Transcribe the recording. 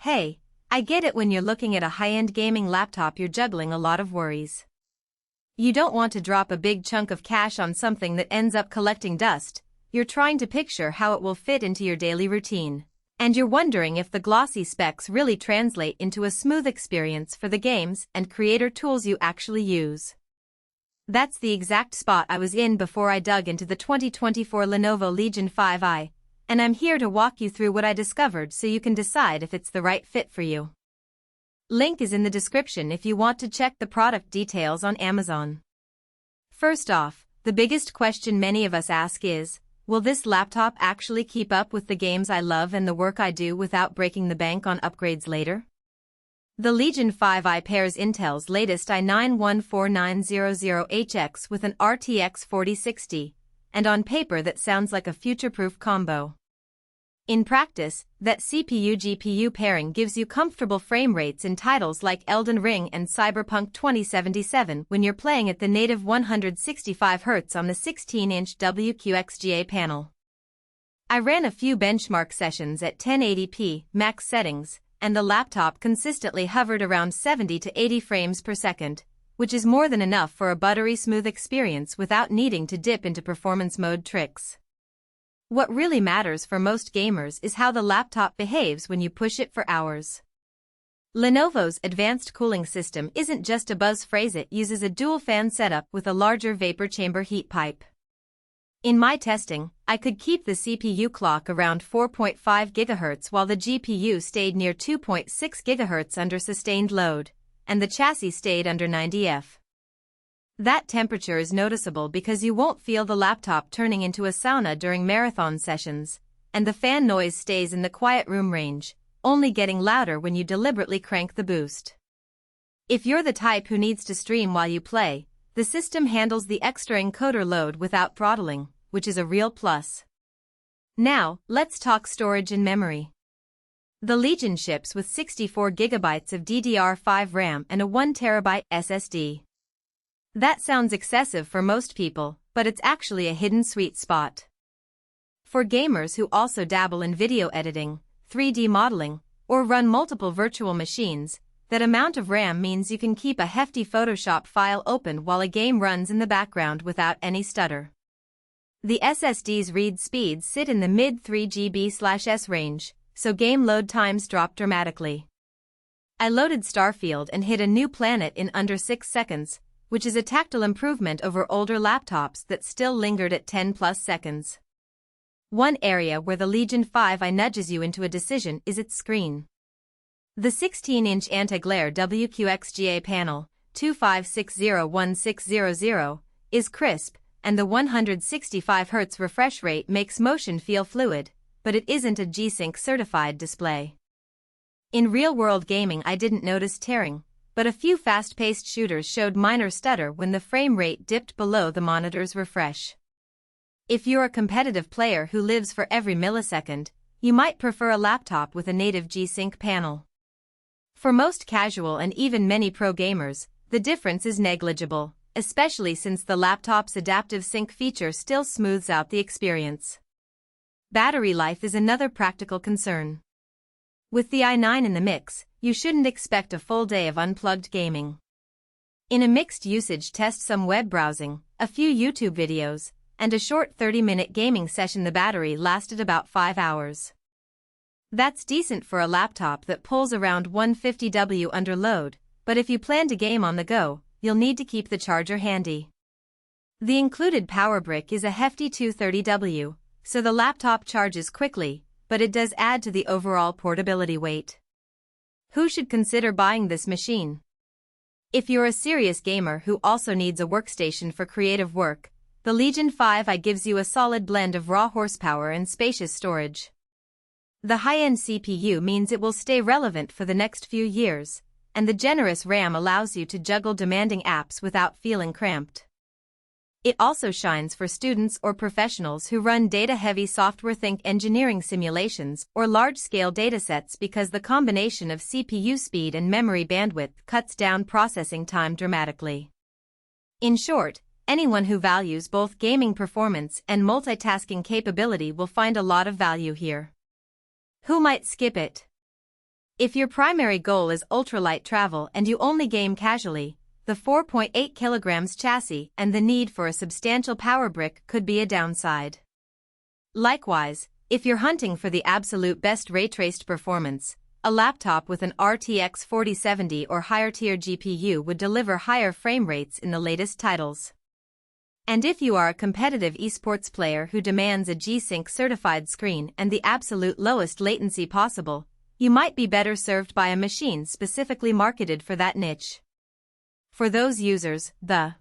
Hey, I get it. When you're looking at a high-end gaming laptop, you're juggling a lot of worries. You don't want to drop a big chunk of cash on something that ends up collecting dust. You're trying to picture how it will fit into your daily routine. And you're wondering if the glossy specs really translate into a smooth experience for the games and creator tools you actually use. That's the exact spot I was in before I dug into the 2024 Lenovo Legion 5i, and I'm here to walk you through what I discovered so you can decide if it's the right fit for you. Link is in the description if you want to check the product details on Amazon. First off, the biggest question many of us ask is, will this laptop actually keep up with the games I love and the work I do without breaking the bank on upgrades later? The Legion 5i pairs Intel's latest i9-14900HX with an RTX 4060, and on paper that sounds like a future-proof combo. In practice, that CPU-GPU pairing gives you comfortable frame rates in titles like Elden Ring and Cyberpunk 2077 when you're playing at the native 165Hz on the 16-inch WQXGA panel. I ran a few benchmark sessions at 1080p max settings, and the laptop consistently hovered around 70 to 80 frames per second, which is more than enough for a buttery smooth experience without needing to dip into performance mode tricks. What really matters for most gamers is how the laptop behaves when you push it for hours. Lenovo's advanced cooling system isn't just a buzz phrase, it uses a dual-fan setup with a larger vapor chamber heat pipe. In my testing, I could keep the CPU clock around 4.5 GHz while the GPU stayed near 2.6 GHz under sustained load, and the chassis stayed under 90 F. That temperature is noticeable because you won't feel the laptop turning into a sauna during marathon sessions, and the fan noise stays in the quiet room range, only getting louder when you deliberately crank the boost. If you're the type who needs to stream while you play, the system handles the extra encoder load without throttling, which is a real plus. Now, let's talk storage and memory. The Legion ships with 64 GB of DDR5 RAM and a 1 TB SSD. That sounds excessive for most people, but it's actually a hidden sweet spot. For gamers who also dabble in video editing, 3D modeling, or run multiple virtual machines, that amount of RAM means you can keep a hefty Photoshop file open while a game runs in the background without any stutter. The SSD's read speeds sit in the mid 3 GB/s range, so game load times drop dramatically. I loaded Starfield and hit a new planet in under 6 seconds, which is a tactile improvement over older laptops that still lingered at 10+ seconds. One area where the Legion 5i nudges you into a decision is its screen. The 16-inch anti-glare WQXGA panel, 25601600, is crisp, and the 165Hz refresh rate makes motion feel fluid, but it isn't a G-Sync certified display. In real-world gaming I didn't notice tearing, but a few fast-paced shooters showed minor stutter when the frame rate dipped below the monitor's refresh. If you're a competitive player who lives for every millisecond, you might prefer a laptop with a native G-Sync panel. For most casual and even many pro gamers, the difference is negligible, especially since the laptop's adaptive sync feature still smooths out the experience. Battery life is another practical concern. With the i9 in the mix, you shouldn't expect a full day of unplugged gaming. In a mixed usage test, some web browsing, a few YouTube videos, and a short 30-minute gaming session, the battery lasted about 5 hours. That's decent for a laptop that pulls around 150W under load, but if you plan to game on the go, you'll need to keep the charger handy. The included power brick is a hefty 230W, so the laptop charges quickly, but it does add to the overall portability weight. Who should consider buying this machine? If you're a serious gamer who also needs a workstation for creative work, the Legion 5i gives you a solid blend of raw horsepower and spacious storage. The high-end CPU means it will stay relevant for the next few years, and the generous RAM allows you to juggle demanding apps without feeling cramped. It also shines for students or professionals who run data-heavy software, think engineering simulations or large-scale datasets, because the combination of CPU speed and memory bandwidth cuts down processing time dramatically. In short, anyone who values both gaming performance and multitasking capability will find a lot of value here. Who might skip it? If your primary goal is ultralight travel and you only game casually, the 4.8 kilograms chassis and the need for a substantial power brick could be a downside. Likewise, if you're hunting for the absolute best ray-traced performance, a laptop with an RTX 4070 or higher-tier GPU would deliver higher frame rates in the latest titles. And if you are a competitive esports player who demands a G-Sync certified screen and the absolute lowest latency possible, you might be better served by a machine specifically marketed for that niche. For those users, the